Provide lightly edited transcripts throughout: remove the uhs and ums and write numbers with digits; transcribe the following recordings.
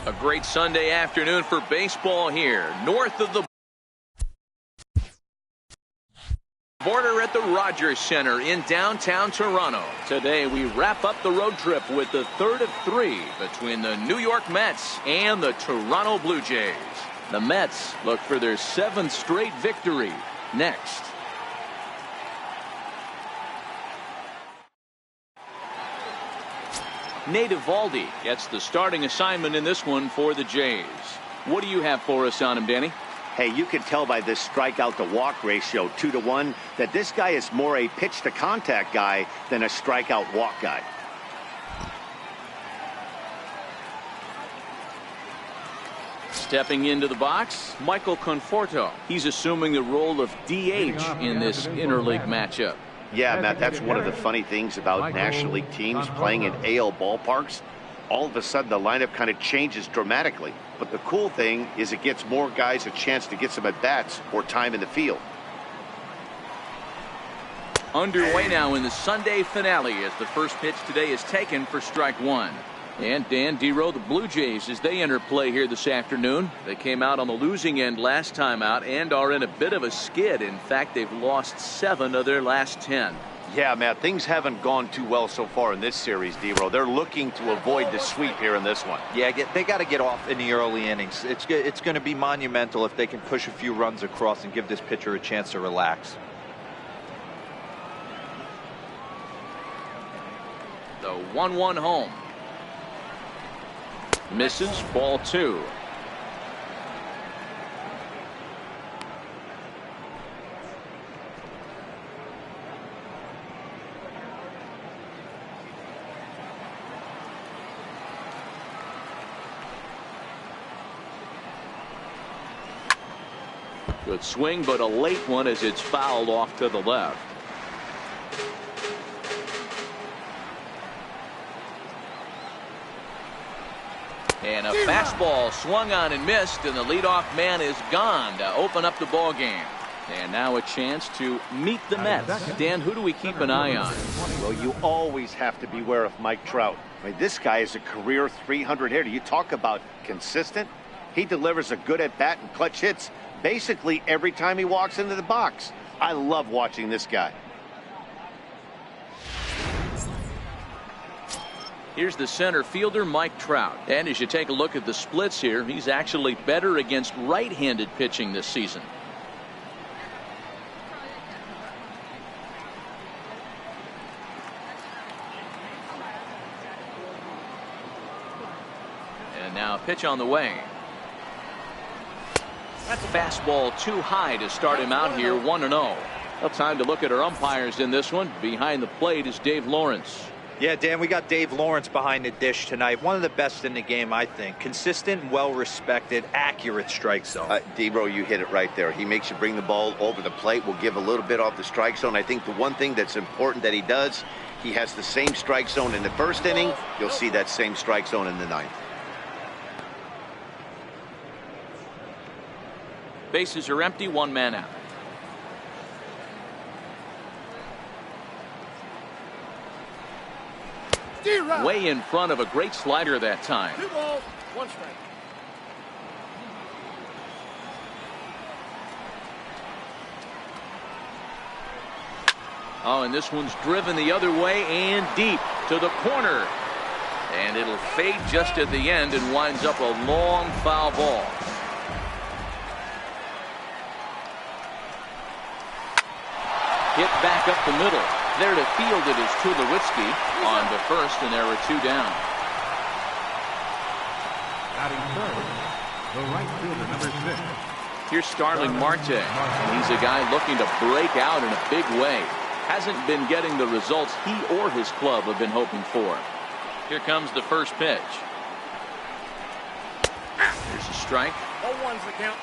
A great Sunday afternoon for baseball here north of the border at the Rogers Center in downtown Toronto. Today we wrap up the road trip with the third of three between the New York Mets and the Toronto Blue Jays. The Mets look for their 7th straight victory next. Nate Eovaldi gets the starting assignment in this one for the Jays. What do you have for us on him, Danny? Hey, you can tell by this strikeout to walk ratio 2-to-1 that this guy is more a pitch to contact guy than a strikeout walk guy. Stepping into the box, Michael Conforto. He's assuming the role of DH in this interleague matchup. Yeah, Matt, that's one of the funny things about National League teams playing in AL ballparks. All of a sudden, the lineup kind of changes dramatically. But the cool thing is it gets more guys a chance to get some at-bats or time in the field. Underway now in the Sunday finale as the first pitch today is taken for strike one. And Dan Dero, the Blue Jays, as they enter play here this afternoon. They came out on the losing end last time out and are in a bit of a skid. In fact, they've lost 7 of their last 10. Yeah, Matt, things haven't gone too well so far in this series, Dero. They're looking to avoid the sweep here in this one. Yeah, they got to get off in the early innings. It's going to be monumental if they can push a few runs across and give this pitcher a chance to relax. The 1-1 home. Misses, ball 2. Good swing, but a late one as it's fouled off to the left. And a fastball swung on and missed, and the leadoff man is gone to open up the ball game. And now a chance to meet the Mets. Dan, who do we keep an eye on? Well, you always have to beware of Mike Trout. I mean, this guy is a career 300 hitter. You talk about consistent. He delivers a good at-bat and clutch hits basically every time he walks into the box. I love watching this guy. Here's the center fielder, Mike Trout. And as you take a look at the splits here, he's actually better against right-handed pitching this season. And now a pitch on the way. That's a fastball too high to start him out here 1-0. Well, time to look at our umpires in this one. Behind the plate is Dave Lawrence. Yeah, Dan, we got Dave Lawrence behind the dish tonight. One of the best in the game, I think. Consistent, well-respected, accurate strike zone. Debro, you hit it right there. He makes you bring the ball over the plate. Will give a little bit off the strike zone. I think the one thing that's important that he does, he has the same strike zone in the first inning. You'll see that same strike zone in the ninth. Bases are empty, 1 man out. Way in front of a great slider that time. 2 balls, 1 strike. Oh, and this one's driven the other way and deep to the corner. And it'll fade just at the end and winds up a long foul ball. Hit back up the middle. There to field it is Tulowitzki on to first, and there are 2 down. Batting third, the right fielder, number 6. Here's Starling Marte. He's a guy looking to break out in a big way. Hasn't been getting the results he or his club have been hoping for. Here comes the first pitch. Here's a strike. 0-1's the count.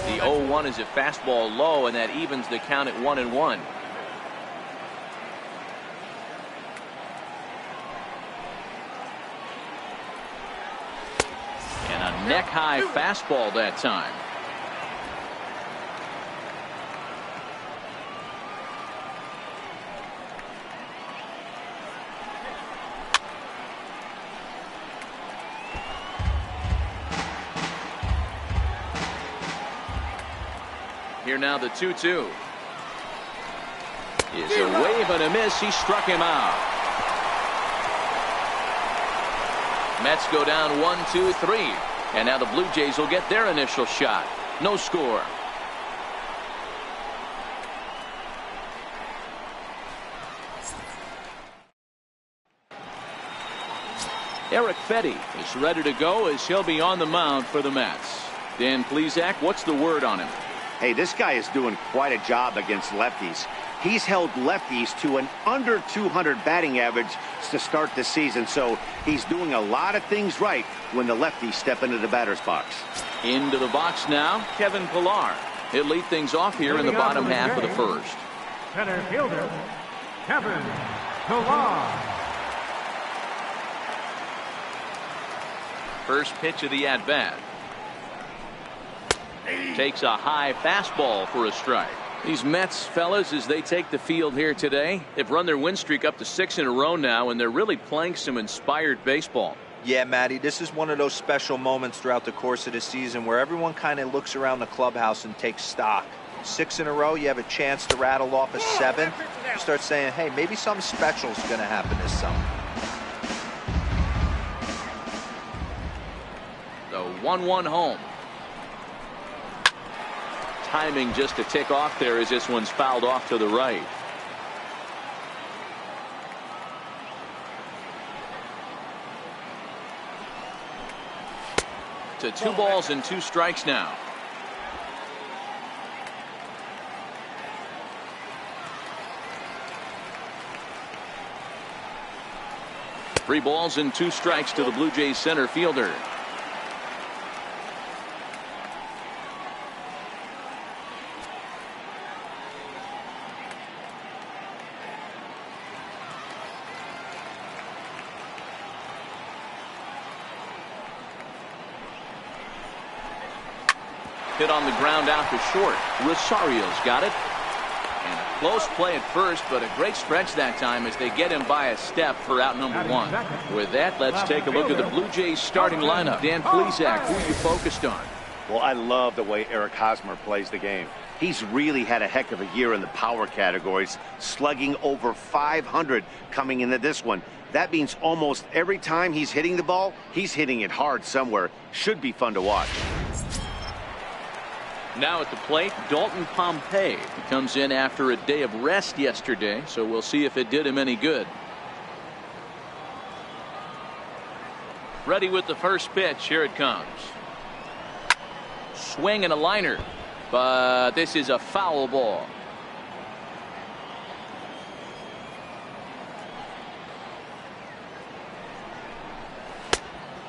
The 0-1 is a fastball low, and that evens the count at 1-1. And a neck-high fastball that time. Here now the 2-2. Is a wave and a miss. He struck him out. Mets go down 1-2-3. And now the Blue Jays will get their initial shot. No score. Eric Fetty is ready to go as he'll be on the mound for the Mets. Dan Plesac, what's the word on him? Hey, this guy is doing quite a job against lefties. He's held lefties to an under 200 batting average to start the season, so he's doing a lot of things right when the lefties step into the batter's box. Into the box now, Kevin Pillar. He'll lead things off here in the bottom half of the first. Center fielder, Kevin Pillar. First pitch of the at-bat. Takes a high fastball for a strike. These Mets, fellas, as they take the field here today, they've run their win streak up to 6 in a row now, and they're really playing some inspired baseball. Yeah, Matty, this is one of those special moments throughout the course of the season where everyone kind of looks around the clubhouse and takes stock. 6 in a row, you have a chance to rattle off a 7. You start saying, hey, maybe something special is going to happen this summer. The 1-1 home. Timing just to tick off there as this one's fouled off to the right. To 2 balls and 2 strikes now. Three balls and 2 strikes to the Blue Jays center fielder. Hit on the ground out to short. Rosario's got it. And a close play at first, but a great stretch that time as they get him by a step for out number 1. With that, let's take a look at the Blue Jays starting lineup. Dan Plesac, who are you focused on? Well, I love the way Eric Hosmer plays the game. He's really had a heck of a year in the power categories, slugging over 500 coming into this one. That means almost every time he's hitting the ball, he's hitting it hard somewhere. Should be fun to watch. Now at the plate, Dalton Pompey. He comes in after a day of rest yesterday, so we'll see if it did him any good. Ready with the first pitch. Here it comes. Swing and a liner, but this is a foul ball.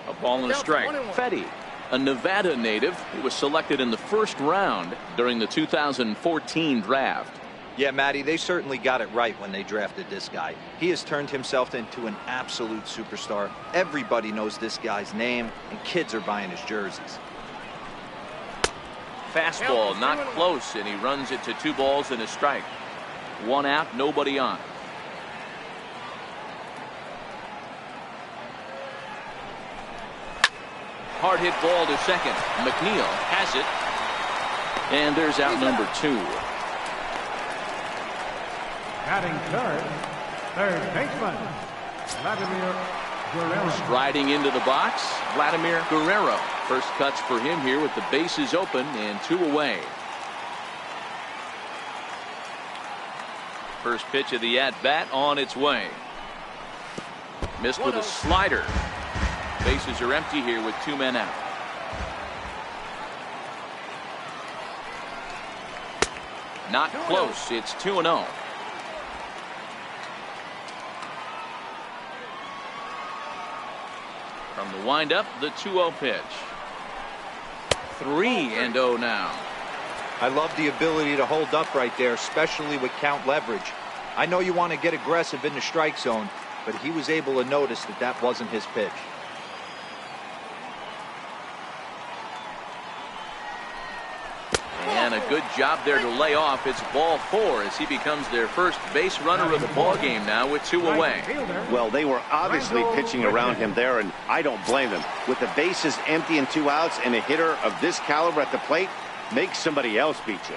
A ball and a strike. Fetty, a Nevada native, who was selected in the first round during the 2014 draft. Yeah, Matty, they certainly got it right when they drafted this guy. He has turned himself into an absolute superstar. Everybody knows this guy's name, and kids are buying his jerseys. Fastball not close, and he runs it to 2 balls and a strike. 1 out, nobody on. Hard hit ball to second. McNeil has it. And there's out number 2. Batting third, third baseman, Vladimir Guerrero. Striding into the box, Vladimir Guerrero. First cuts for him here with the bases open and 2 away. First pitch of the at-bat on its way. Missed with a slider. Bases are empty here with 2 men out. Not close. It's 2-0. From the windup, the 2-0 pitch. 3-0 now. I love the ability to hold up right there, especially with count leverage. I know you want to get aggressive in the strike zone, but he was able to notice that that wasn't his pitch. And a good job there to lay off. It's ball 4 as he becomes their first base runner of the ball game now with 2 away. Well, they were obviously pitching around him there, and I don't blame them. With the bases empty and 2 outs and a hitter of this caliber at the plate, make somebody else beat you.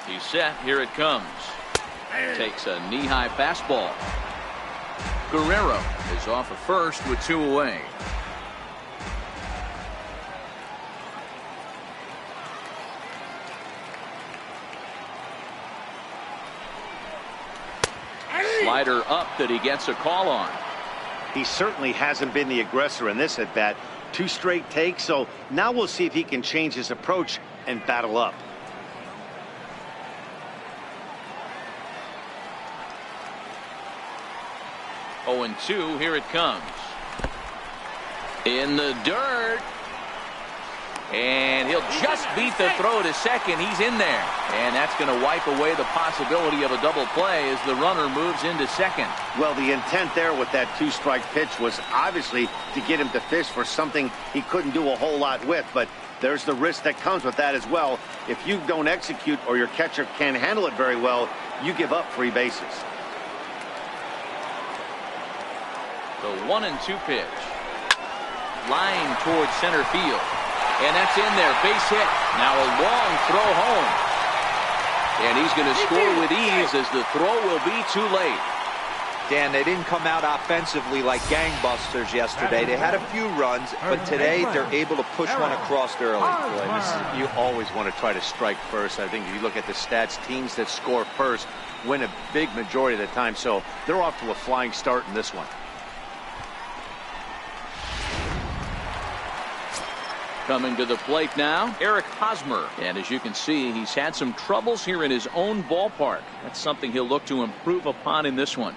He's set. Here it comes. Takes a knee-high fastball. Guerrero is off of first with 2 away. Slider up that he gets a call on. He certainly hasn't been the aggressor in this at bat. 2 straight takes, so now we'll see if he can change his approach and battle up. Oh, and 2. Here it comes. In the dirt. And he'll just beat the throw to second. He's in there. And that's going to wipe away the possibility of a double play as the runner moves into second. Well, the intent there with that 2-strike pitch was obviously to get him to fish for something he couldn't do a whole lot with. But there's the risk that comes with that as well. If you don't execute or your catcher can't handle it very well, you give up 3 bases. The 1-2 pitch. Line towards center field. And that's in there. Base hit. Now a long throw home. And he's going to score with ease as the throw will be too late. Dan, they didn't come out offensively like gangbusters yesterday. They had a few runs, but today they're able to push one across early. Boy, you always want to try to strike first. I think if you look at the stats, teams that score first win a big majority of the time. So they're off to a flying start in this one. Coming to the plate now, Eric Hosmer. And as you can see, he's had some troubles here in his own ballpark. That's something he'll look to improve upon in this one.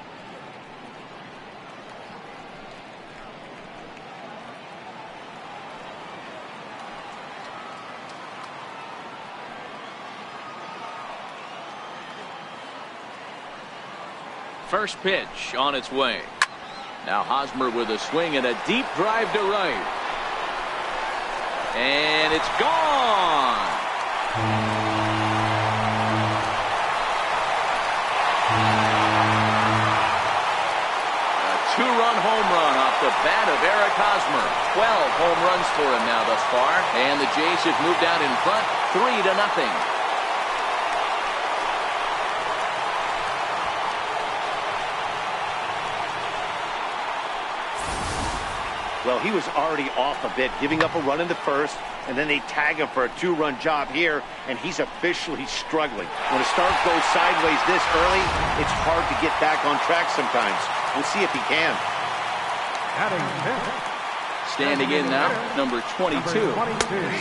First pitch on its way. Now Hosmer with a swing and a deep drive to right. And it's gone. A 2-run home run off the bat of Eric Hosmer. 12 home runs for him now thus far. And the Jays have moved out in front 3-0. Well, he was already off a bit, giving up a run in the first, and then they tag him for a 2-run job here, and he's officially struggling. When a start goes sideways this early, it's hard to get back on track sometimes. We'll see if he can. Standing in now, number 22.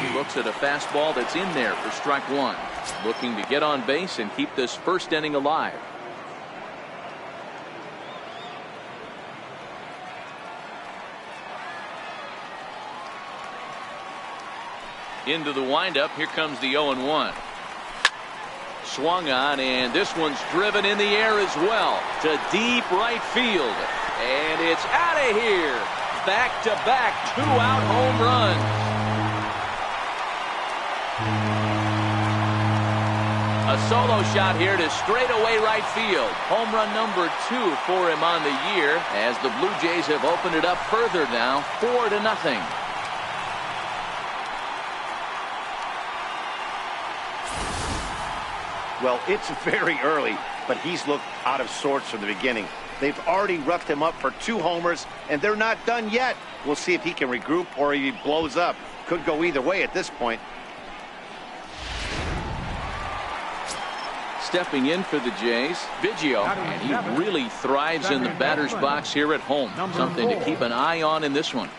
He looks at a fastball that's in there for strike 1. Looking to get on base and keep this first inning alive. Into the windup. Here comes the 0-1. Swung on, and this one's driven in the air as well to deep right field. And it's out of here. Back-to-back 2-out home runs. A solo shot here to straightaway right field. Home run number 2 for him on the year as the Blue Jays have opened it up further now, 4-0. Well, it's very early, but he's looked out of sorts from the beginning. They've already roughed him up for 2 homers, and they're not done yet. We'll see if he can regroup or he blows up. Could go either way at this point. Stepping in for the Jays, Biggio, and he really thrives in the batter's box here at home. Something to keep an eye on in this one.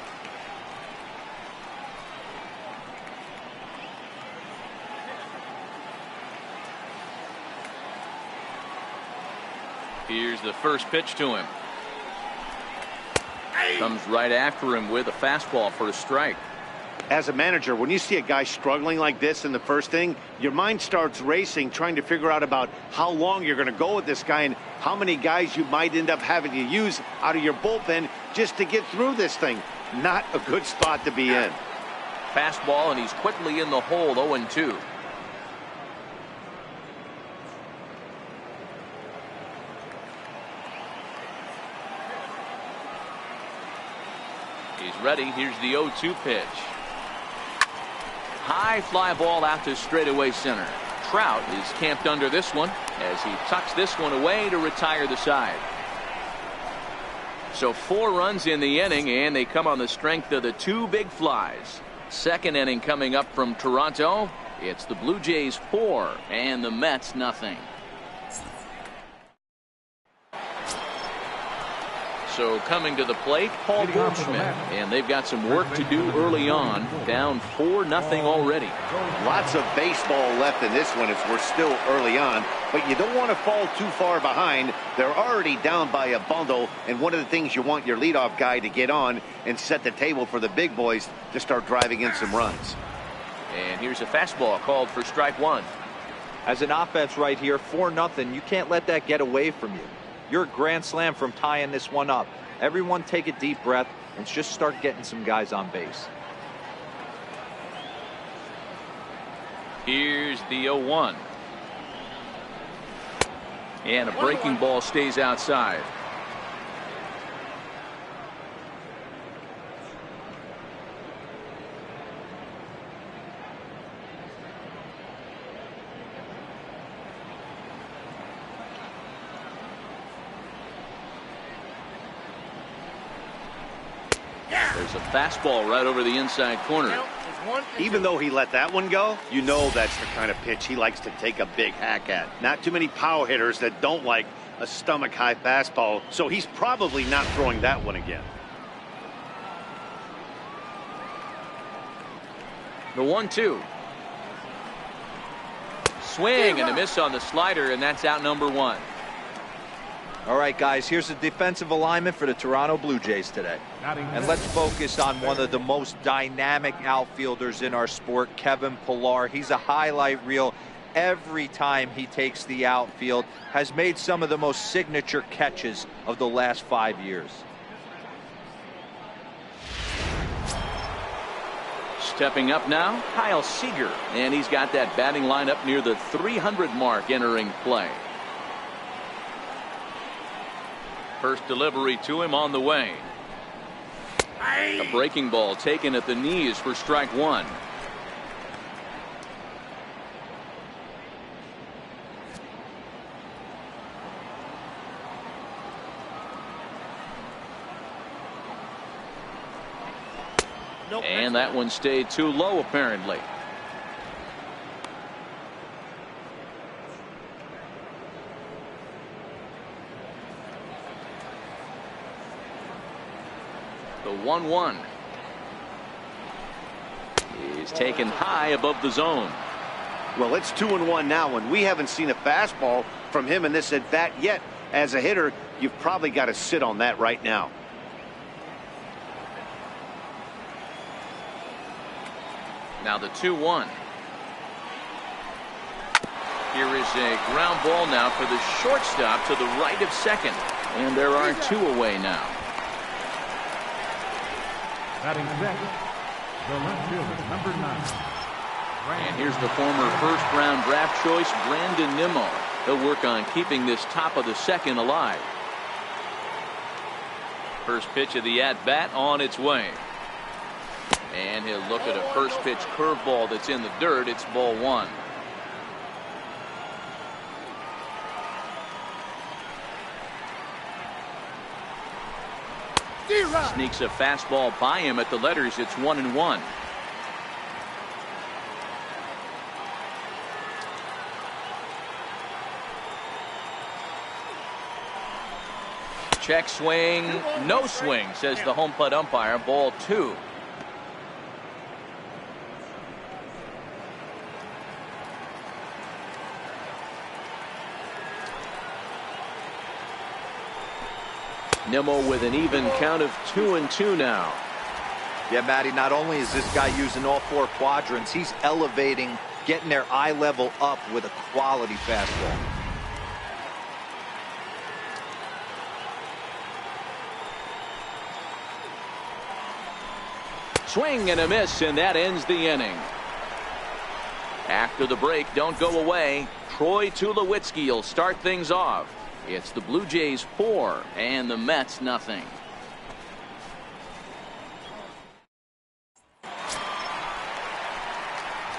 Here's the first pitch to him. Comes right after him with a fastball for a strike. As a manager, when you see a guy struggling like this in the first inning, your mind starts racing, trying to figure out about how long you're going to go with this guy and how many guys you might end up having to use out of your bullpen just to get through this thing. Not a good spot to be in. Fastball, and he's quickly in the hole, 0-2. He's ready. Here's the 0-2 pitch. High fly ball out to straightaway center. Trout is camped under this one as he tucks this one away to retire the side. So 4 runs in the inning, and they come on the strength of the 2 big flies. Second inning coming up from Toronto. It's the Blue Jays 4 and the Mets nothing. So coming to the plate, Paul Goldschmidt, and they've got some work to do early on. Down 4-0 already. Lots of baseball left in this one as we're still early on, but you don't want to fall too far behind. They're already down by a bundle, and one of the things you want your leadoff guy to get on and set the table for the big boys to start driving in some runs. And here's a fastball called for strike 1. As an offense right here, 4-0, you can't let that get away from you. You're a grand slam from tying this one up. Everyone take a deep breath and just start getting some guys on base. Here's the 0-1. And a breaking ball stays outside. There's a fastball right over the inside corner. Even though he let that one go, you know that's the kind of pitch he likes to take a big hack at. Not too many power hitters that don't like a stomach-high fastball, so he's probably not throwing that one again. The 1-2. Swing and a miss on the slider, and that's out number 1. All right, guys, here's the defensive alignment for the Toronto Blue Jays today. And let's focus on one of the most dynamic outfielders in our sport, Kevin Pillar. He's a highlight reel every time he takes the outfield, has made some of the most signature catches of the last 5 years. Stepping up now, Kyle Seager, and he's got that batting lineup near the 300 mark entering play. First delivery to him on the way. A breaking ball taken at the knees for strike 1. And that one stayed too low apparently. The 1-1 is taken high above the zone. Well, it's 2-1 now, and we haven't seen a fastball from him in this at bat yet. As a hitter, you've probably got to sit on that right now. Now the 2-1. Here is a ground ball now for the shortstop to the right of second, and there are 2 away now. Batting second, the left fielder, number 9. And here's the former first-round draft choice, Brandon Nimmo. He'll work on keeping this top of the second alive. First pitch of the at-bat on its way. And he'll look at a first pitch curveball that's in the dirt. It's ball 1. Sneaks a fastball by him at the letters. It's 1-1. Check swing, no swing, says the home plate umpire. Ball 2. Nimmo with an even count of 2-2 now. Yeah, Matty, not only is this guy using all 4 quadrants, he's elevating, getting their eye level up with a quality fastball. Swing and a miss, and that ends the inning. After the break, don't go away. Troy Tulowitzki will start things off. It's the Blue Jays 4 and the Mets nothing.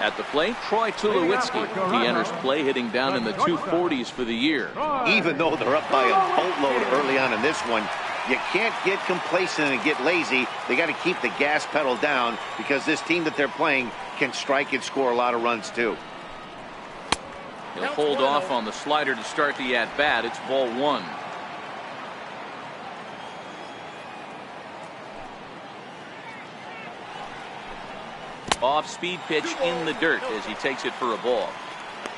At the plate, Troy Tulowitzki. He enters play hitting down in the 240s for the year. Even though they're up by a boatload early on in this one, you can't get complacent and get lazy. They got to keep the gas pedal down because this team that they're playing can strike and score a lot of runs too. He'll hold off on the slider to start the at-bat. It's ball one. Off-speed pitch in the dirt as he takes it for a ball.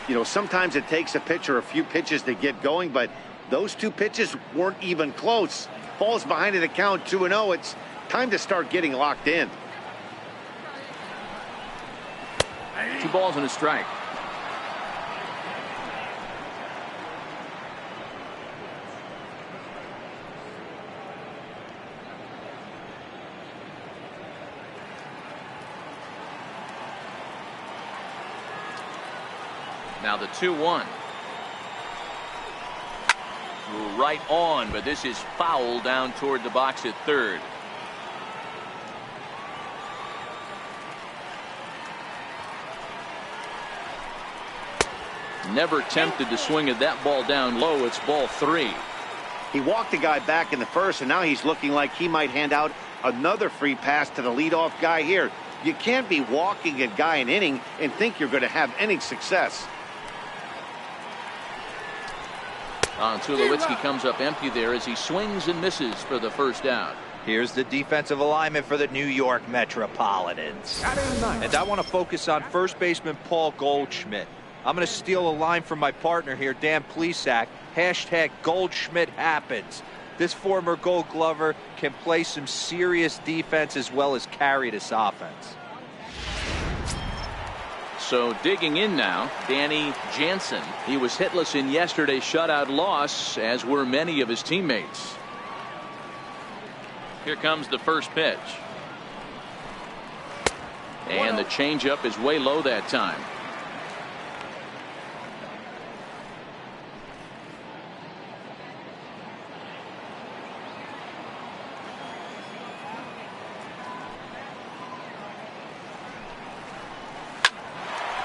You know, sometimes it takes a pitcher a few pitches to get going, but those two pitches weren't even close. Falls behind in the count 2-0. It's time to start getting locked in. 2 balls and a strike. Now the 2-1. Right on, but this is foul down toward the box at third. Never tempted to swing at that ball down low. It's ball 3. He walked the guy back in the first, and now he's looking like he might hand out another free pass to the leadoff guy here. You can't be walking a guy an inning and think you're going to have any success. Tulowitzki comes up empty there as he swings and misses for the first out. Here's the defensive alignment for the New York Metropolitans. And I want to focus on first baseman Paul Goldschmidt. I'm going to steal a line from my partner here, Dan Plesac. Hashtag Goldschmidt happens. This former Gold Glover can play some serious defense as well as carry this offense. So digging in now, Danny Jansen. He was hitless in yesterday's shutout loss, as were many of his teammates. Here comes the first pitch. And the changeup is way low that time.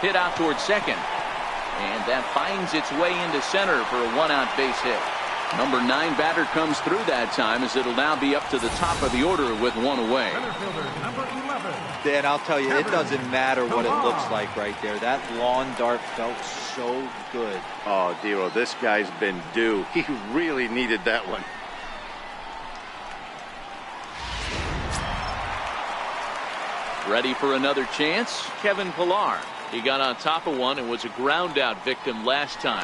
Hit out towards second, and that finds its way into center for a 1-out base hit. Number 9 batter comes through that time, as it'll now be up to the top of the order with 1 away. Dan, I'll tell you, it doesn't matter what it looks like right there. That lawn dart felt so good. Oh, Dero, this guy's been due. He really needed that one. Ready for another chance? Kevin Pillar. He got on top of one and was a ground out victim last time.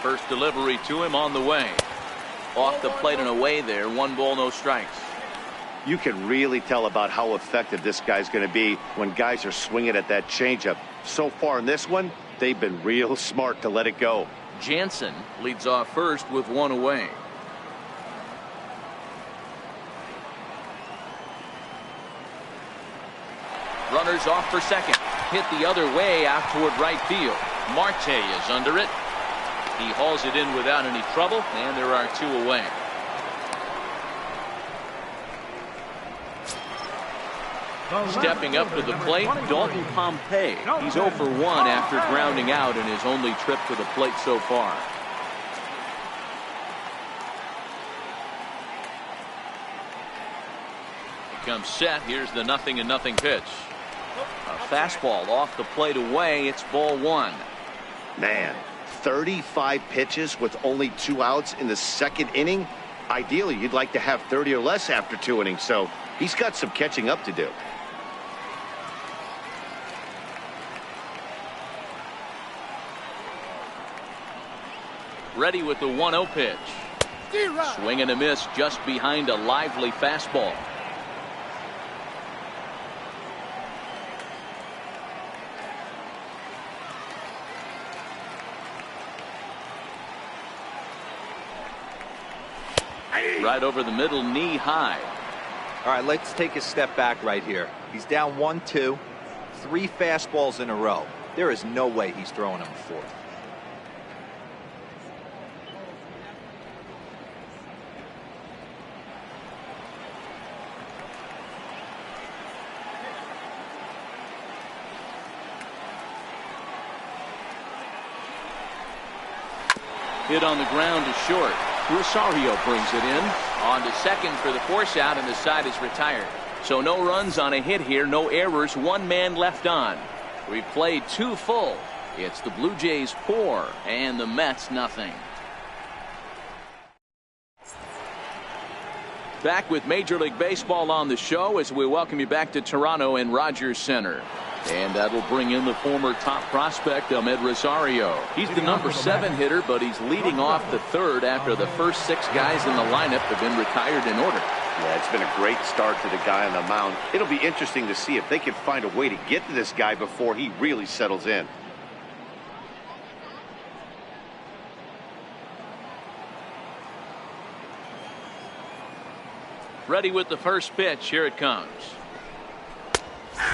First delivery to him on the way. Off the plate and away there. 1 ball, no strikes. You can really tell about how effective this guy's going to be when guys are swinging at that changeup. So far in this one, they've been real smart to let it go. Jansen leads off first with 1 away. Runners off for second. Hit the other way out toward right field. Marte is under it. He hauls it in without any trouble, and there are 2 away. Stepping up to the plate, Dalton Pompey. He's 0 for 1 after grounding out in his only trip to the plate so far. He comes set. Here's the 0-0 pitch. A fastball off the plate away. It's ball 1. Man, 35 pitches with only 2 outs in the second inning. Ideally, you'd like to have 30 or less after 2 innings, so he's got some catching up to do. Ready with the 1-0 pitch. Swing and a miss just behind a lively fastball. Right over the middle, knee high. All right, let's take a step back right here. He's down 1-2, 3 fastballs in a row. There is no way he's throwing him a fourth. Hit on the ground to short. Rosario brings it in. On to second for the force out, and the side is retired. So no runs on a hit here, no errors, 1 man left on. We've played 2 full. It's the Blue Jays 4 and the Mets nothing. Back with Major League Baseball on the show as we welcome you back to Toronto and Rogers Center. And that'll bring in the former top prospect, Amed Rosario. He's the number 7 hitter, but he's leading off the 3rd after the first 6 guys in the lineup have been retired in order. Yeah, it's been a great start to the guy on the mound. It'll be interesting to see if they can find a way to get to this guy before he really settles in. Ready with the first pitch. Here it comes.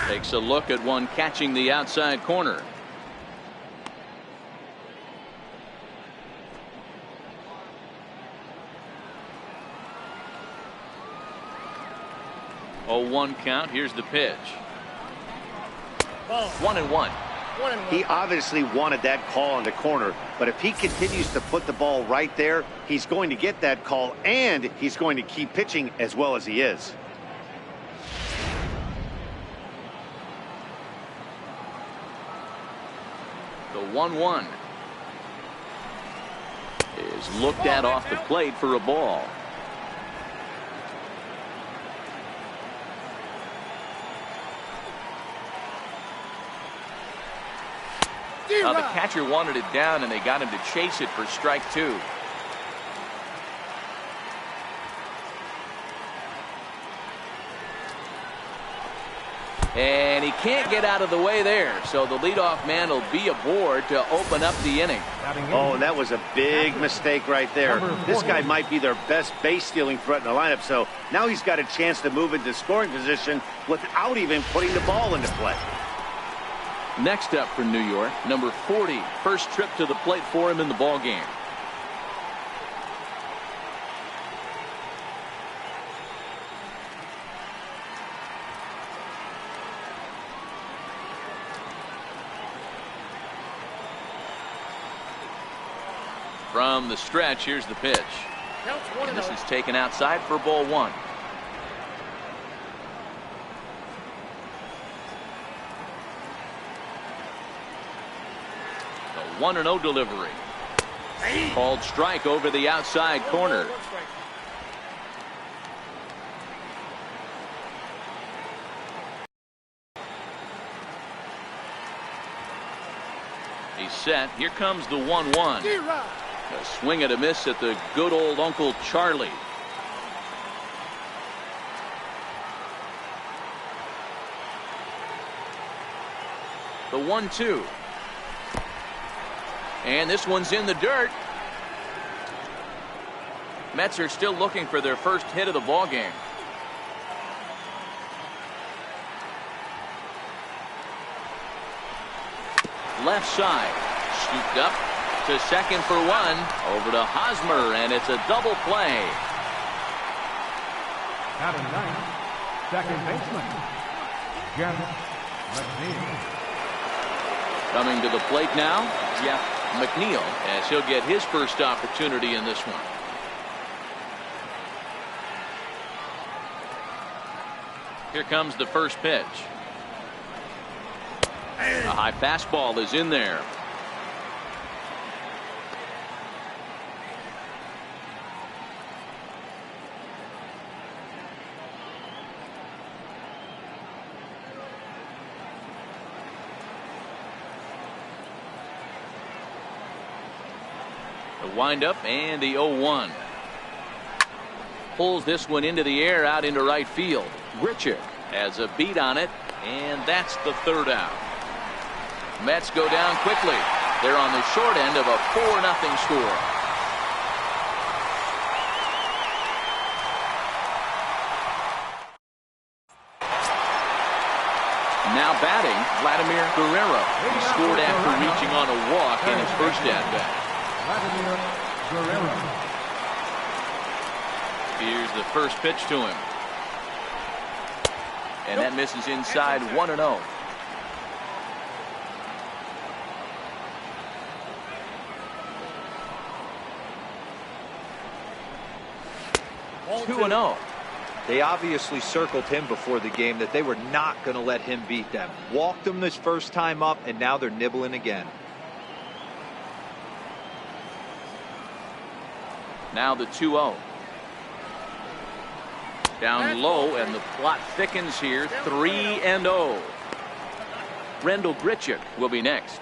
Takes a look at one catching the outside corner. Oh, 1 count. Here's the pitch. Ball. 1-1. He obviously wanted that call in the corner, but if he continues to put the ball right there, he's going to get that call, and he's going to keep pitching as well as he is. The 1-1 is looked at off the plate for a ball. The catcher wanted it down, and they got him to chase it for strike 2. And he can't get out of the way there, so the leadoff man will be aboard to open up the inning. Oh, that was a big mistake right there. This guy might be their best base stealing threat in the lineup, so now he's got a chance to move into scoring position without even putting the ball into play. Next up for New York, number 40, first trip to the plate for him in the ball game. From the stretch, here's the pitch. And this is taken outside for ball 1. The 1-0 delivery. Called strike over the outside corner. He's set. Here comes the 1-1. A swing and a miss at the good old Uncle Charlie. The 1-2. And this one's in the dirt. Mets are still looking for their first hit of the ball game. Left side, scooped up to second for 1. Over to Hosmer, and it's a double play. Out of 9, second baseman, Jeff McNeil. Coming to the plate now, Jeff McNeil, as he'll get his first opportunity in this one. Here comes the first pitch. A high fastball is in there. The windup and the 0-1. Pulls this one into the air out into right field. Grichuk has a beat on it, and that's the 3rd out. Mets go down quickly. They're on the short end of a 4-0 score. Now batting, Vladimir Guerrero. He scored after reaching on a walk in his first at-bat. Vladimir Guerrero. Here's the first pitch to him. And that misses inside 1-0. Two and 0. They obviously circled him before the game that they were not going to let him beat them. Walked him this first time up, and now they're nibbling again. Now the 2-0. Down low, and the plot thickens here. 3-0. Rendell Grichuk will be next.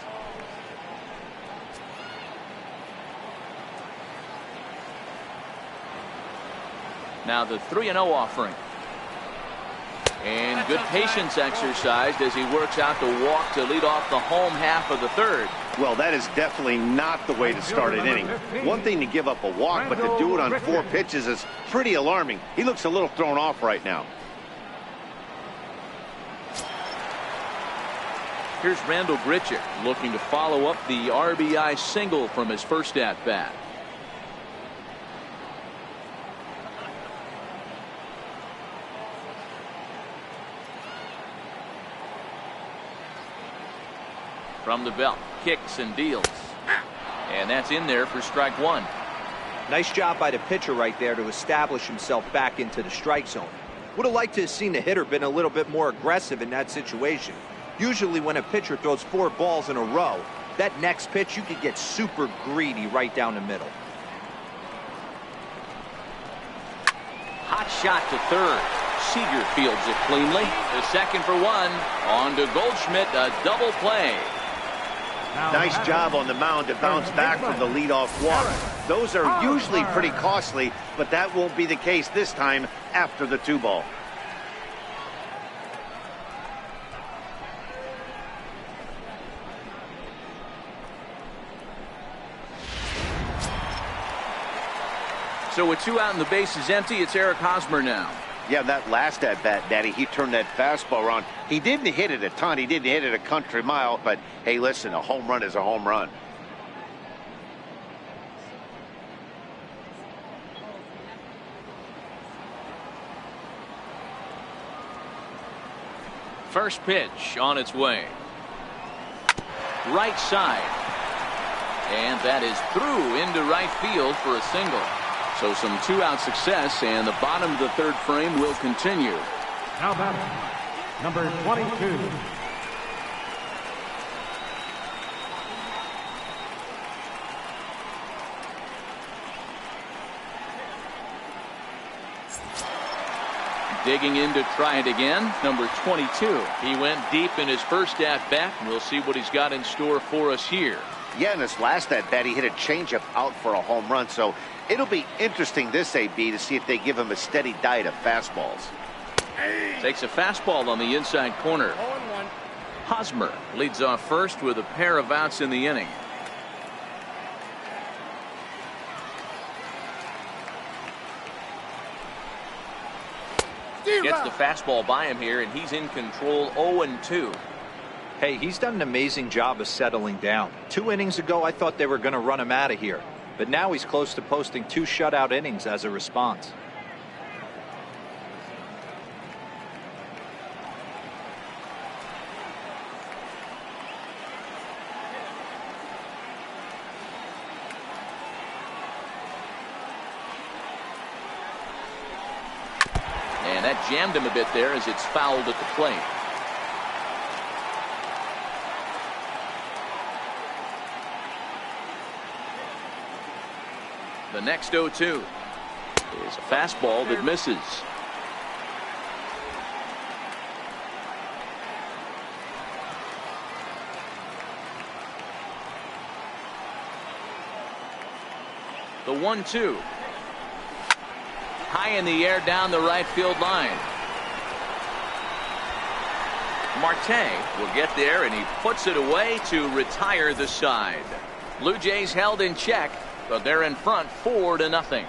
Now the 3-0 offering. And good patience exercised as he works out the walk to lead off the home half of the third. Well, that is definitely not the way to start an inning. One thing to give up a walk, but to do it on 4 pitches is pretty alarming. He looks a little thrown off right now. Here's Rendell Grichuk looking to follow up the RBI single from his first at-bat. From the belt, kicks and deals. And that's in there for strike 1. Nice job by the pitcher right there to establish himself back into the strike zone. Would have liked to have seen the hitter been a little bit more aggressive in that situation. Usually when a pitcher throws 4 balls in a row, that next pitch you could get super greedy right down the middle. Hot shot to third. Seager fields it cleanly. The second for 1. On to Goldschmidt, a double play. Nice job on the mound to bounce back from the leadoff walk. Those are usually pretty costly, but that won't be the case this time after the 2-ball. So with 2 out and the base is empty, it's Eric Hosmer now. Yeah, that last at-bat, Daddy, he turned that fastball around. He didn't hit it a ton. He didn't hit it a country mile. But, hey, listen, a home run is a home run. First pitch on its way. Right side. And that is through into right field for a single. So some 2-out success, and the bottom of the third frame will continue. Now batting, number 22. Digging in to try it again, number 22. He went deep in his first at-bat. We'll see what he's got in store for us here. Yeah, in his last at-bat, he hit a changeup out for a home run. So it'll be interesting this AB to see if they give him a steady diet of fastballs. Takes a fastball on the inside corner. 0-1. Hosmer leads off first with a pair of outs in the inning. Gets the fastball by him here, and he's in control. 0-2. Hey, he's done an amazing job of settling down. 2 innings ago, I thought they were going to run him out of here. But now he's close to posting 2 shutout innings as a response. And that jammed him a bit there as it's fouled at the plate. The next 0-2 is a fastball that misses. The 1-2. High in the air down the right field line. Marte will get there, and he puts it away to retire the side. Blue Jays held in check, but they're in front 4-0.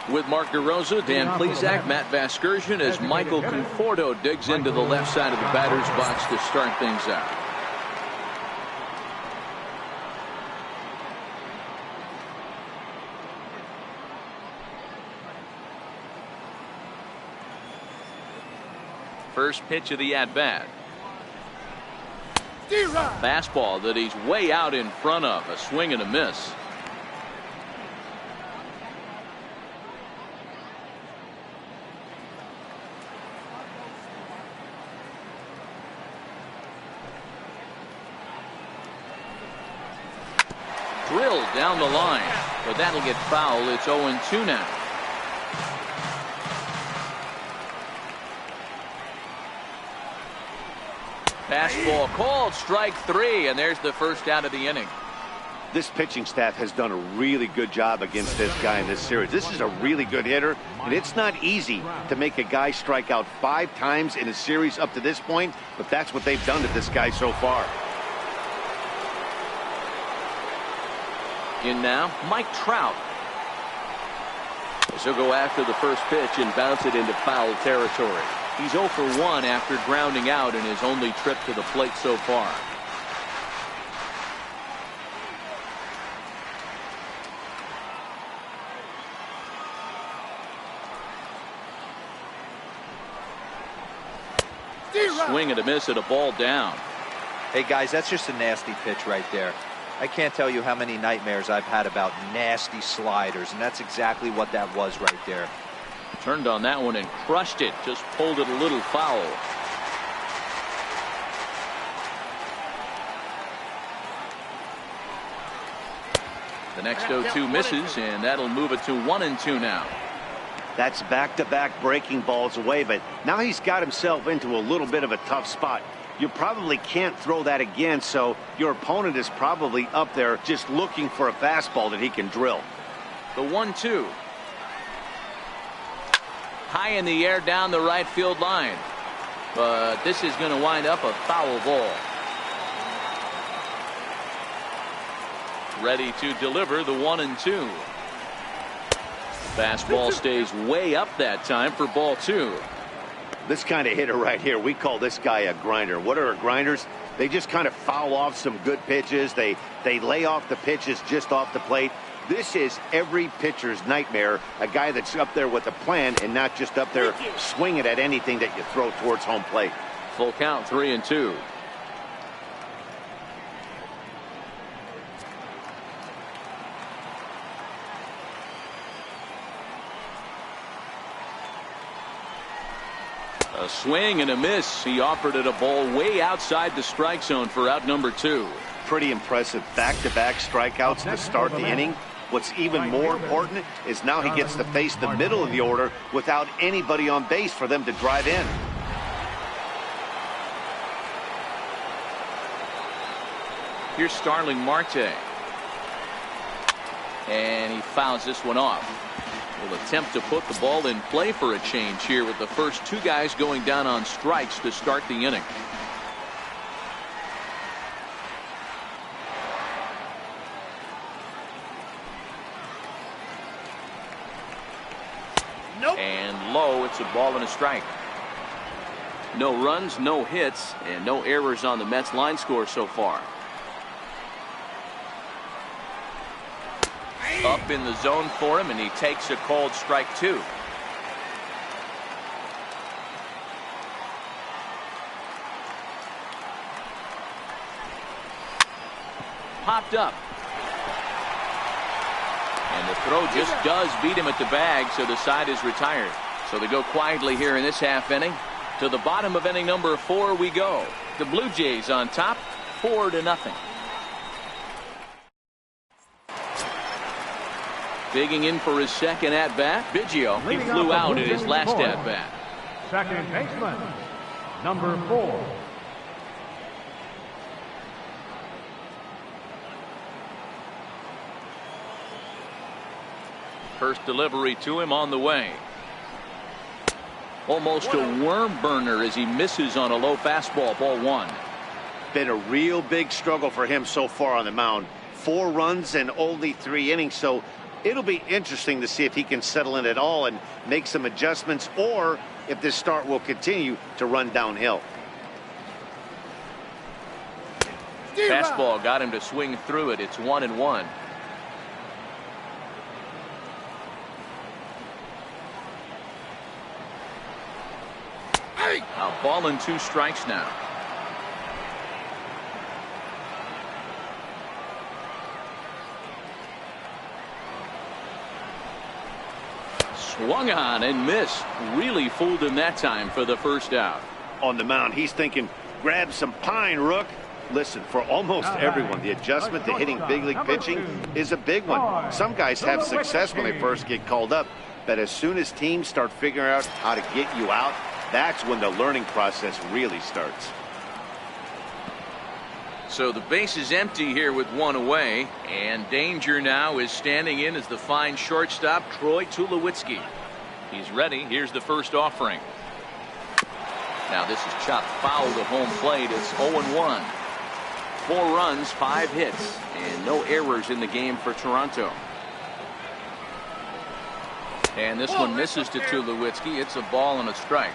With Mark DeRosa, Dan Plesac, Matt Vasgersian as Michael Conforto digs into the left side of the batter's box to start things out. First pitch of the at-bat. Fastball that he's way out in front of. A swing and a miss. Drilled down the line, but that'll get foul. It's 0-2 now. Fastball called, strike 3, and there's the first out of the inning. This pitching staff has done a really good job against this guy in this series. This is a really good hitter, and it's not easy to make a guy strike out 5 times in a series up to this point, but that's what they've done to this guy so far. In now, Mike Trout. He'll go after the first pitch and bounce it into foul territory. He's 0 for 1 after grounding out in his only trip to the plate so far. Swing and a miss at a ball down. Hey guys, that's just a nasty pitch right there. I can't tell you how many nightmares I've had about nasty sliders, and that's exactly what that was right there. Turned on that one and crushed it. Just pulled it a little foul. The next 0-2 misses, and that'll move it to 1-2 now. That's back-to-back breaking balls away, but now he's got himself into a little bit of a tough spot. You probably can't throw that again, so your opponent is probably up there just looking for a fastball that he can drill. The 1-2. High in the air down the right field line. But this is going to wind up a foul ball. Ready to deliver the 1-2. Fastball stays way up that time for ball 2. This kind of hitter right here, we call this guy a grinder. What are grinders? They just kind of foul off some good pitches. They lay off the pitches just off the plate. This is every pitcher's nightmare, a guy that's up there with a plan and not just up there swinging at anything that you throw towards home plate. Full count, 3-2. A swing and a miss. He offered it a ball way outside the strike zone for out number 2. Pretty impressive back-to-back strikeouts to start the inning. What's even more important is now he gets to face the middle of the order without anybody on base for them to drive in. Here's Starling Marte. And he fouls this one off. Will attempt to put the ball in play for a change here with the first 2 guys going down on strikes to start the inning. Nope. And low, it's a ball and a strike. No runs, no hits, and no errors on the Mets line score so far. Up in the zone for him, and he takes a called strike 2. Popped up. And the throw just does beat him at the bag, so the side is retired. So they go quietly here in this half inning. To the bottom of inning number 4 we go. The Blue Jays on top, 4-0. Digging in for his second at-bat, Biggio. He flew out in his last at-bat. Second baseman, number 4. First delivery to him on the way. Almost a worm burner as he misses on a low fastball, ball 1. Been a real big struggle for him so far on the mound. 4 runs and only 3 innings, so It'll be interesting to see if he can settle in at all and make some adjustments, or if this start will continue to run downhill. Fastball got him to swing through it. It's 1-1. A ball and 2 strikes now. Swung on and missed. Really fooled him that time for the first out. On the mound, he's thinking, grab some pine, Rook. Listen, for almost everyone, the adjustment to hitting big league pitching is a big one. Some guys have success when they first get called up, but as soon as teams start figuring out how to get you out, that's when the learning process really starts. So the base is empty here with 1 away, and danger now is standing in as the fine shortstop Troy Tulowitzki. He's ready. Here's the first offering. Now this is chopped foul to home plate. It's 0-1. 4 runs, 5 hits, and no errors in the game for Toronto. And this one misses to Tulowitzki. It's a ball and a strike.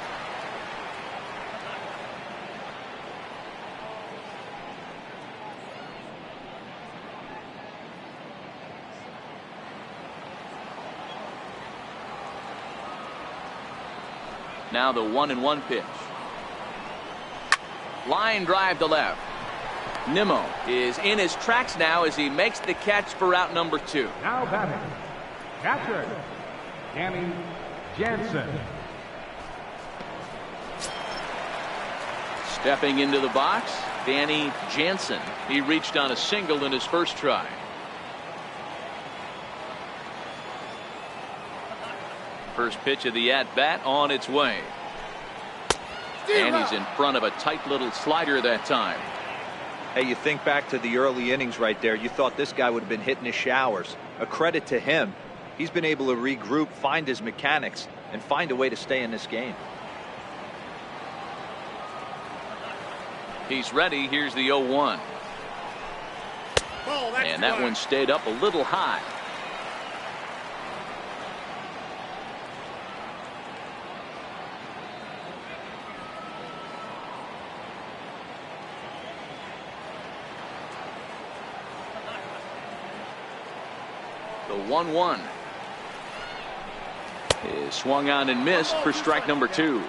Now the 1-1 pitch. Line drive to left. Nimmo is in his tracks now as he makes the catch for out number 2. Now batting, catcher, Danny Jansen. Stepping into the box, Danny Jansen. He reached on a single in his first try. First pitch of the at-bat on its way. And he's in front of a tight little slider that time. Hey, you think back to the early innings right there. You thought this guy would have been hitting his showers. A credit to him. He's been able to regroup, find his mechanics, and find a way to stay in this game. He's ready. Here's the 0-1. And that one stayed up a little high. The 1-1 is swung on and missed for strike number 2.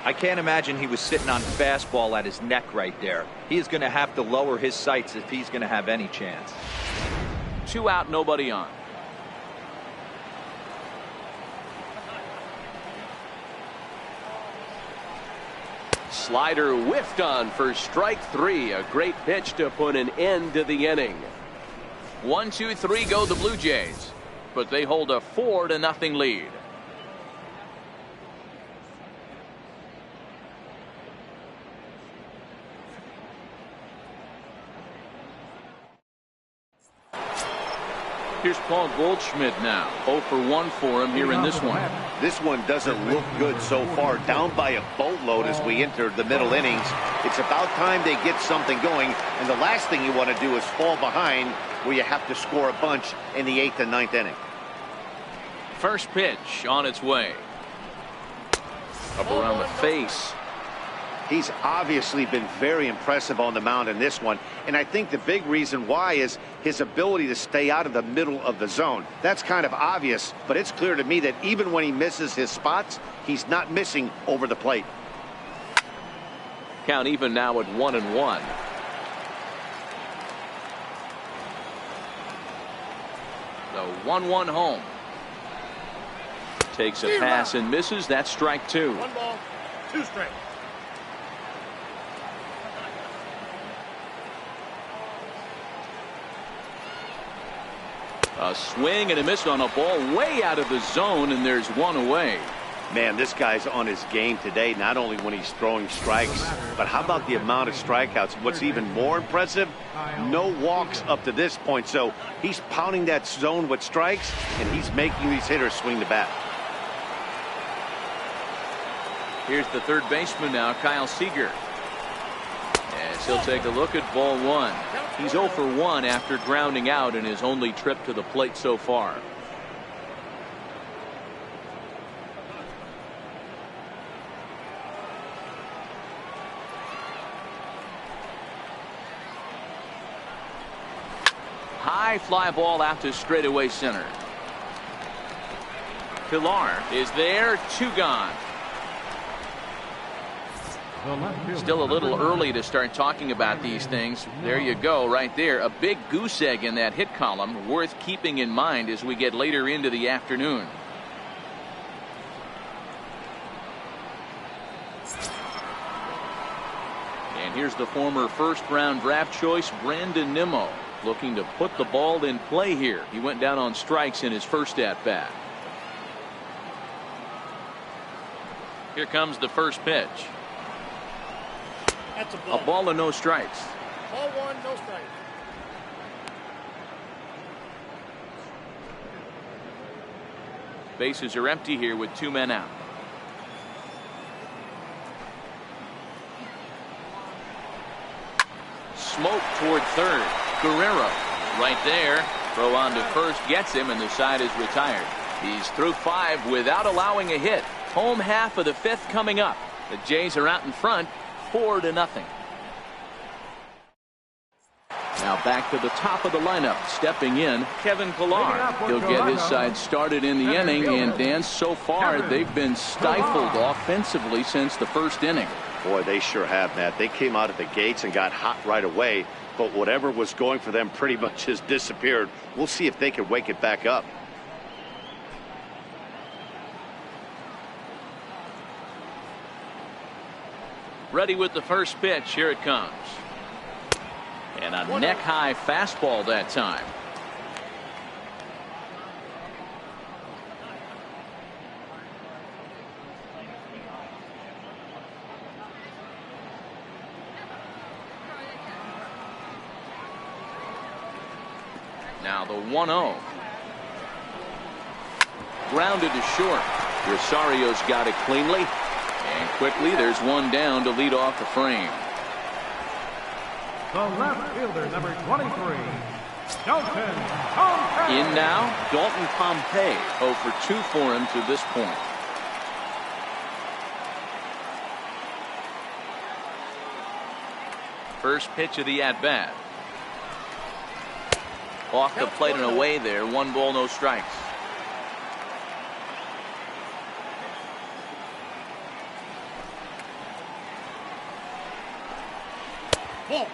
I can't imagine he was sitting on fastball at his neck right there. He is going to have to lower his sights if he's going to have any chance. 2 out, nobody on. Slider whiffed on for strike 3. A great pitch to put an end to the inning. 1-2-3 go the Blue Jays, but they hold a 4-0 lead. Here's Paul Goldschmidt now. 0 for 1 for him here in this one. This one doesn't look good so far. Down by a boatload as we enter the middle innings. It's about time they get something going, and the last thing you want to do is fall behind where you have to score a bunch in the 8th and 9th inning. First pitch on its way. Up around the face. He's obviously been very impressive on the mound in this one, and I think the big reason why is his ability to stay out of the middle of the zone. That's kind of obvious, but it's clear to me that even when he misses his spots, he's not missing over the plate. Count even now at 1-1. The 1-1 home. Takes a pass and misses. That's strike 2. 1 ball, 2 strikes. A swing and a miss on a ball way out of the zone, and there's 1 away. Man, this guy's on his game today, not only when he's throwing strikes, but how about the amount of strikeouts? What's even more impressive, no walks up to this point. So he's pounding that zone with strikes, and he's making these hitters swing the bat. Here's the third baseman now, Kyle Seager. As he'll take a look at ball 1. He's 0 for 1 after grounding out in his only trip to the plate so far. High fly ball out to straightaway center. Pilar is there, 2 gone. Still a little early to start talking about these things. There you go, right there. A big goose egg in that hit column, worth keeping in mind as we get later into the afternoon. And here's the former first-round draft choice, Brandon Nimmo, looking to put the ball in play here. He went down on strikes in his first at-bat. Here comes the first pitch. That's A ball and no strikes. Ball 1, no strike. Bases are empty here with 2 men out. Smoke toward third. Guerrero right there. Throw on to first gets him, and the side is retired. He's through 5 without allowing a hit. Home half of the 5th coming up. The Jays are out in front, 4-0. Now back to the top of the lineup. Stepping in, Kevin Pilar. He'll get his side started in the inning, and Dan, so far they've been stifled offensively since the first inning. Boy, they sure have, Matt. They came out of the gates and got hot right away, but whatever was going for them pretty much has disappeared. We'll see if they can wake it back up. Ready with the first pitch. Here it comes. And a neck-high fastball that time. Now the 1-0. Grounded to short. Rosario's got it cleanly. And quickly there's one down to lead off the frame. The left fielder, number 23, Dalton Pompey. In now, Dalton Pompey, 0 for 2 for him to this point. First pitch of the at-bat. Off the plate and away there. 1 ball, no strikes.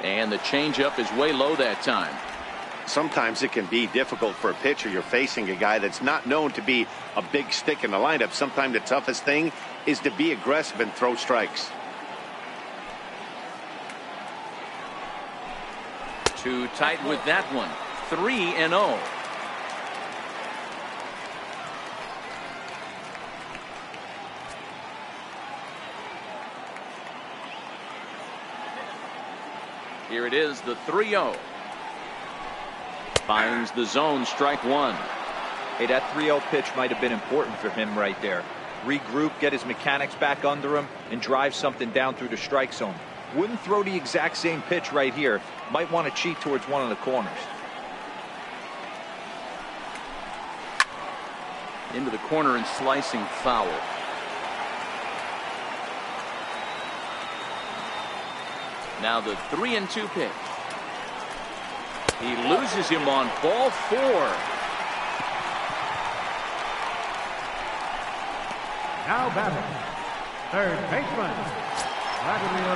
And the changeup is way low that time. Sometimes it can be difficult for a pitcher. You're facing a guy that's not known to be a big stick in the lineup. Sometimes the toughest thing is to be aggressive and throw strikes. Too tight with that one. 3-0. Here it is, the 3-0. Finds the zone, strike 1. Hey, that 3-0 pitch might have been important for him right there. Regroup, get his mechanics back under him, and drive something down through the strike zone. Wouldn't throw the exact same pitch right here. Might want to cheat towards one of the corners. Into the corner and slicing foul. Now the 3-2 pitch. He loses him on ball 4. Now batting, third baseman, Vladimir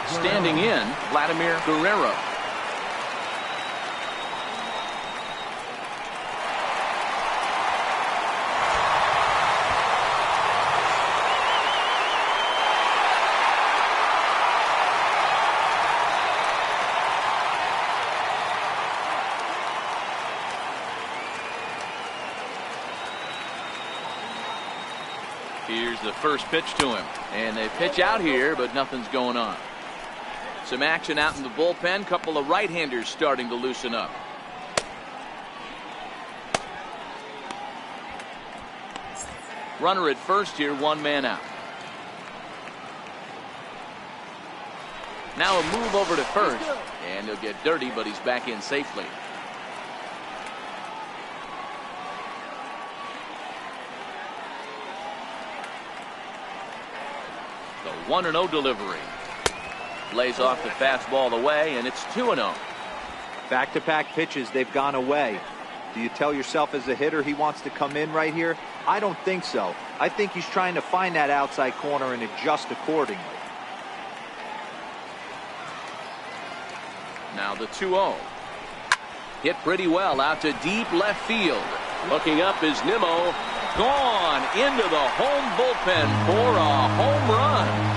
Guerrero. Standing in, Vladimir Guerrero. Here's the first pitch to him, and they pitch out here, but nothing's going on. Some action out in the bullpen. Couple of right-handers starting to loosen up. Runner at first here, 1 man out. Now a move over to first, and he'll get dirty, but he's back in safely. The 1-0 delivery. Lays off the fastball away, and it's 2-0. Back-to-back pitches, they've gone away. Do you tell yourself as a hitter he wants to come in right here? I don't think so. I think he's trying to find that outside corner and adjust accordingly. Now the 2-0. Hit pretty well out to deep left field. Looking up is Nimmo. Gone into the home bullpen for a home run.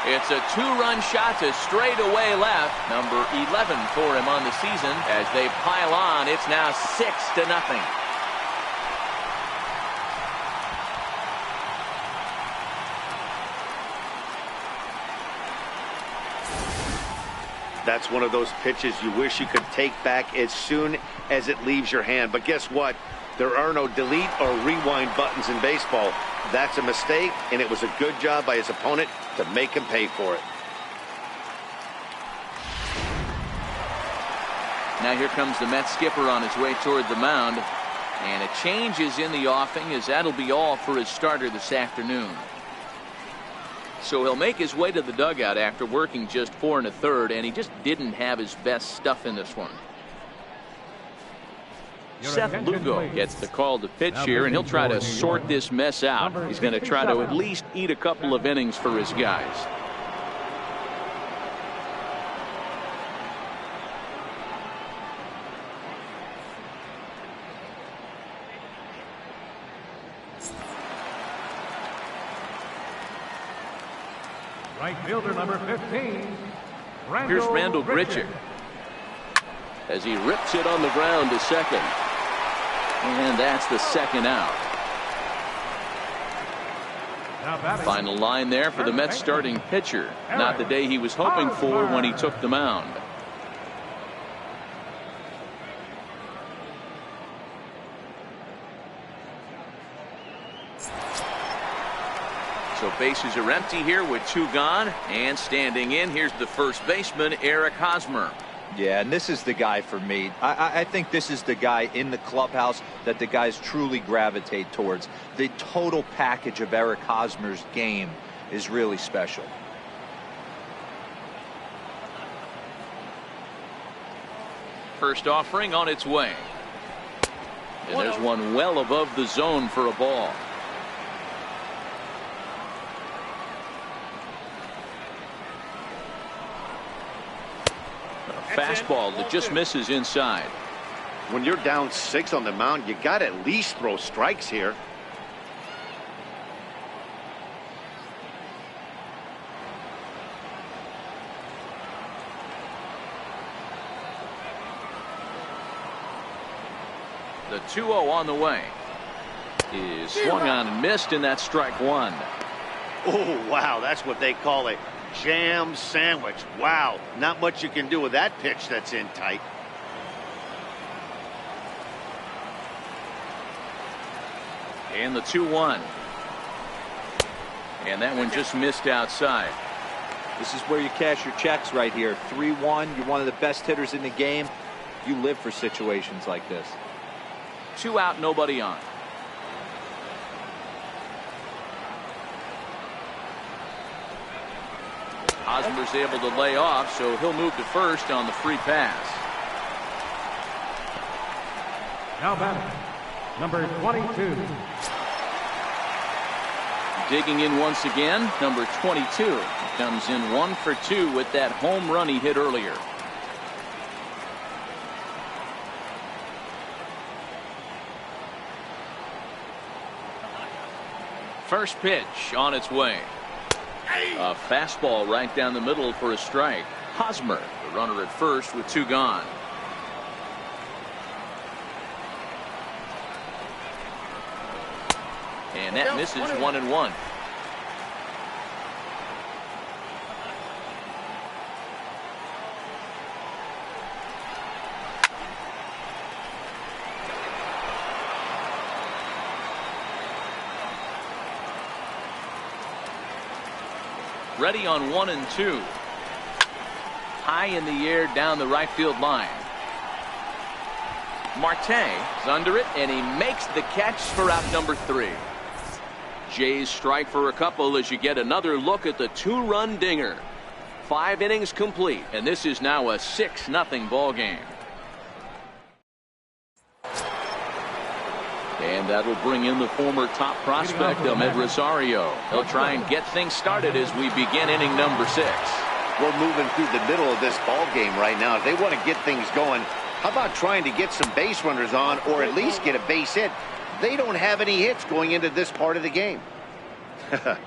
It's a 2-run shot to straightaway left. Number 11 for him on the season. As they pile on, it's now 6-0. That's one of those pitches you wish you could take back as soon as it leaves your hand. But guess what? There are no delete or rewind buttons in baseball. That's a mistake, and it was a good job by his opponent to make him pay for it. Now here comes the Mets skipper on his way toward the mound. And a change is in the offing, as that'll be all for his starter this afternoon. So he'll make his way to the dugout after working just 4 1/3, and he just didn't have his best stuff in this one. Seth Lugo gets the call to pitch here, and he'll try to sort this mess out. He's going to try to at least eat a couple of innings for his guys. Right fielder number 15. Here's Randall Grichuk as he rips it on the ground to second. And that's the second out. Final line there for the Mets starting pitcher. Not the day he was hoping for when he took the mound. So bases are empty here with 2 gone, and standing in, here's the first baseman, Eric Hosmer. Yeah, and this is the guy for me. I think this is the guy in the clubhouse that the guys truly gravitate towards. The total package of Eric Hosmer's game is really special. First offering on its way. And there's one well above the zone for a ball. Fastball that just misses inside. When you're down 6 on the mound, you got to at least throw strikes here. The 2-0 on the way is swung on and missed, and that's strike 1. Oh, wow, that's what they call a jam sandwich. Wow, not much you can do with that pitch that's in tight. And the 2-1. And that one just missed outside. This is where you cash your checks right here. 3-1. You're one of the best hitters in the game. You live for situations like this. 2 out, nobody on. Hosmer's able to lay off, so he'll move to first on the free pass. Now batting, number 22. Digging in once again, number 22. Comes in 1 for 2 with that home run he hit earlier. First pitch on its way. A fastball right down the middle for a strike. Hosmer, the runner at first with 2 gone. And that misses 1-1. Ready on 1 and 2. High in the air down the right field line. Marte is under it, and he makes the catch for out number 3. Jays strike for a couple as you get another look at the 2-run dinger. 5 innings complete, and this is now a 6-0 ball game. And that'll bring in the former top prospect, Ahmed Rosario. He'll try and get things started as we begin inning number 6. We're moving through the middle of this ball game right now. If they want to get things going, how about trying to get some base runners on, or at least get a base hit? They don't have any hits going into this part of the game.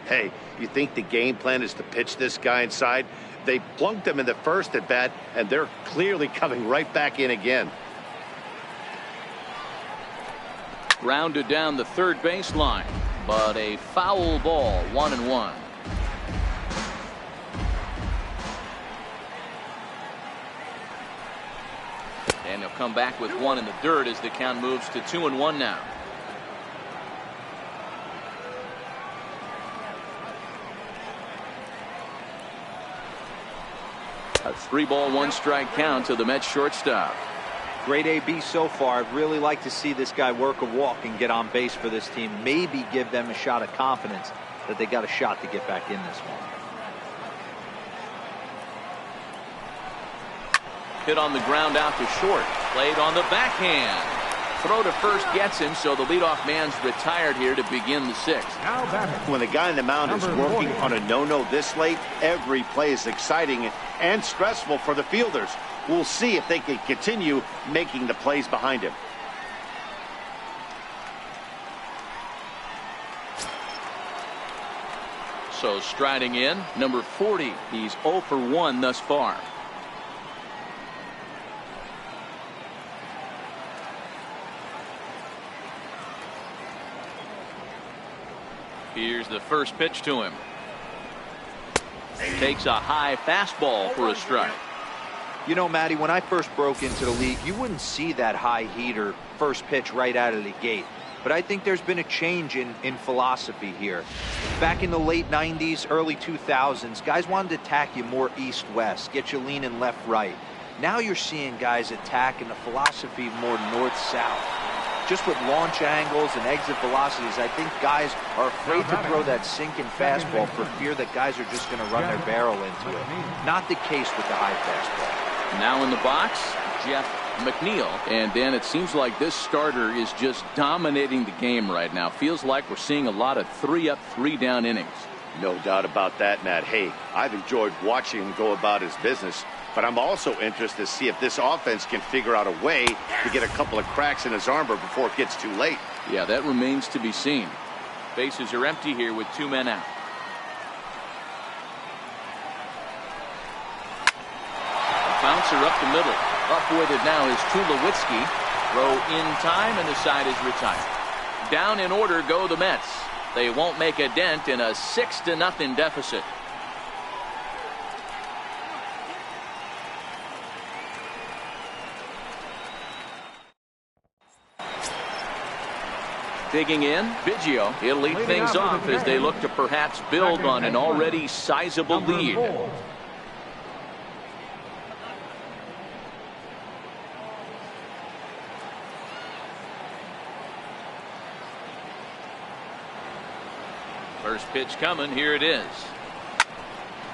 Hey, you think the game plan is to pitch this guy inside? They plunked him in the first at bat, and they're clearly coming right back in again. Grounded down the third baseline, but a foul ball, 1-1. And he'll come back with 1 in the dirt as the count moves to 2-1 now. A 3-ball 1-strike count to the Mets shortstop. Great AB so far. I'd really like to see this guy work a walk and get on base for this team. Maybe give them a shot of confidence that they got a shot to get back in this one. Hit on the ground out to short. Played on the backhand. Throw to first gets him, so the leadoff man's retired here to begin the 6th. Now batting. When the guy in the mound is working on a no-no this late, every play is exciting and stressful for the fielders. We'll see if they can continue making the plays behind him. So striding in, number 40. He's 0 for 1 thus far. Here's the first pitch to him. Takes a high fastball for a strike. You know, Matty, when I first broke into the league, you wouldn't see that high heater first pitch right out of the gate. But I think there's been a change in philosophy here. Back in the late 90s, early 2000s, guys wanted to attack you more east-west, get you leaning left-right. Now you're seeing guys attack in the philosophy more north-south. Just with launch angles and exit velocities, I think guys are afraid to throw that sinking fastball for fear that guys are just going to run their barrel into it. Not the case with the high fastball. Now in the box, Jeff McNeil. And then it seems like this starter is just dominating the game right now. Feels like we're seeing a lot of 3-up, 3-down innings. No doubt about that, Matt. Hey, I've enjoyed watching him go about his business, but I'm also interested to see if this offense can figure out a way to get a couple of cracks in his armor before it gets too late. Yeah, that remains to be seen. Bases are empty here with 2 men out. A bouncer up the middle. Up with it now is Tulowitzki. Throw in time, and the side is retired. Down in order go the Mets. They won't make a dent in a 6-0 deficit. Digging in, Biggio. He'll lead things off as they look to perhaps build on an already sizable lead. First pitch coming. Here it is.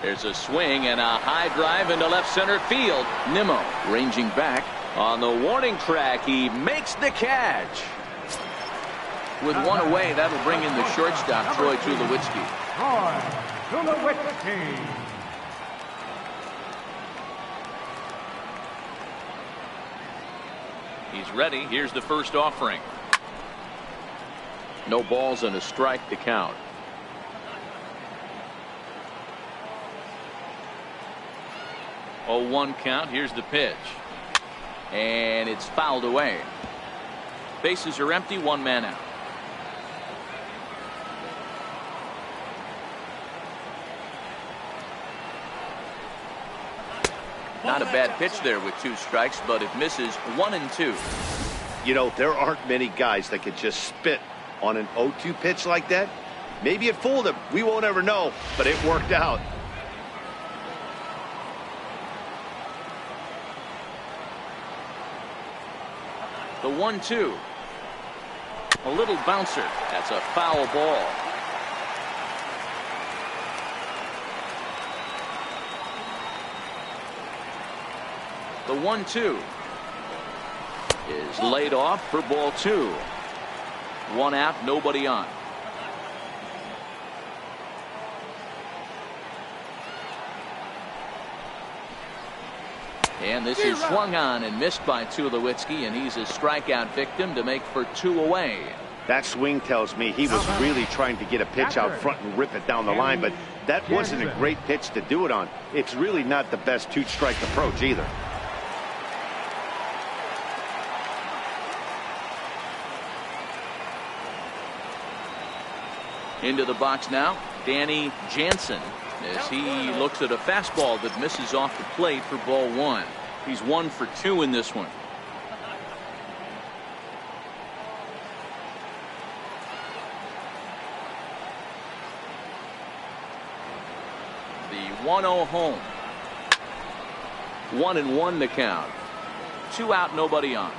There's a swing and a high drive into left center field. Nimmo ranging back on the warning track. He makes the catch. With 1 away, that'll bring in the shortstop, Troy Tulowitzki. He's ready. Here's the first offering. No balls and a strike to count. 0-1 count. Here's the pitch. And it's fouled away. Bases are empty. 1 man out. Not a bad pitch there with 2 strikes, but it misses 1 and 2. You know, there aren't many guys that could just spit on an 0-2 pitch like that. Maybe it fooled him. We won't ever know, but it worked out. The 1-2. A little bouncer. That's a foul ball. The 1-2 is laid off for ball 2. 1 out, nobody on. And this is swung on and missed by Tulowitzki, and he's a strikeout victim to make for 2 away. That swing tells me he was really trying to get a pitch out front and rip it down the line, but that wasn't a great pitch to do it on. It's really not the best 2-strike approach either. Into the box now, Danny Jansen, as he looks at a fastball that misses off the plate for ball 1. He's 1 for 2 in this one. The 1-0 home. 1-1 the count. 2 out, nobody on.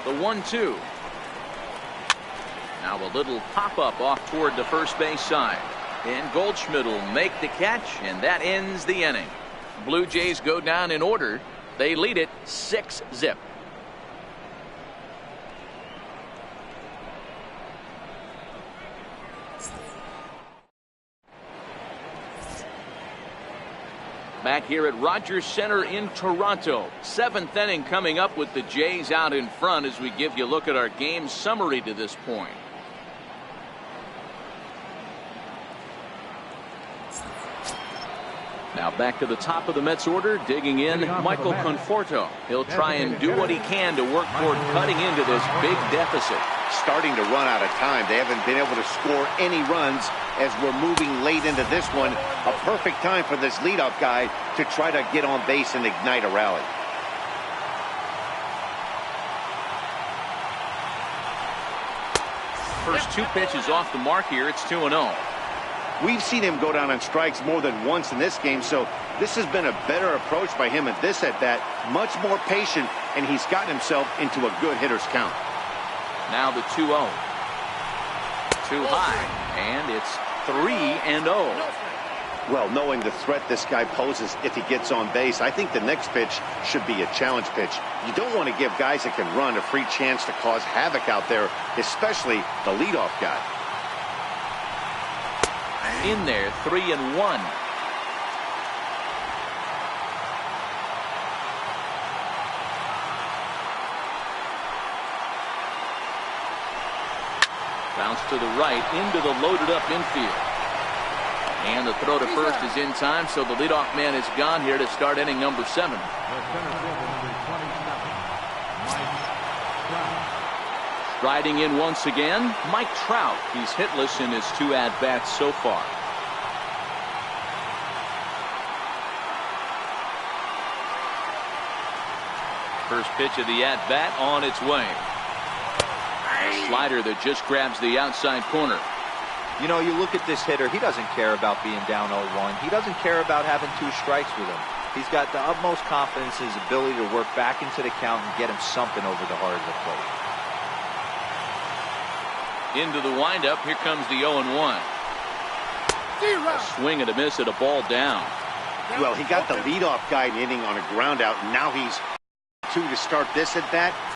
The 1-2. Now a little pop-up off toward the first base side. And Goldschmidt will make the catch, and that ends the inning. Blue Jays go down in order. They lead it 6-0. Back here at Rogers Center in Toronto. 7th inning coming up with the Jays out in front as we give you a look at our game summary to this point. Now back to the top of the Mets order, digging in Michael Conforto. He'll try and do what he can to work toward cutting into this big deficit. Starting to run out of time. They haven't been able to score any runs as we're moving late into this one. A perfect time for this leadoff guy to try to get on base and ignite a rally. First 2 pitches off the mark here. It's 2-0. We've seen him go down on strikes more than once in this game, so this has been a better approach by him at this at-bat. Much more patient, and he's gotten himself into a good hitter's count. Now the 2-0. Too high, and it's 3-0. Well, knowing the threat this guy poses if he gets on base, I think the next pitch should be a challenge pitch. You don't want to give guys that can run a free chance to cause havoc out there, especially the leadoff guy. In there, 3-1. Bounce to the right into the loaded up infield. And the throw to first is in time, so the leadoff man is gone here to start inning number 7. Striding in once again, Mike Trout. He's hitless in his 2 at-bats so far. First pitch of the at-bat on its way. Slider that just grabs the outside corner. You know, you look at this hitter, he doesn't care about being down 0-1. He doesn't care about having 2 strikes with him. He's got the utmost confidence in his ability to work back into the count and get him something over the heart of the plate. Into the windup, here comes the 0-1. A swing and a miss at a ball down. Well, he got the leadoff guy in inning on a ground out, and now he's 2 to start this at bat.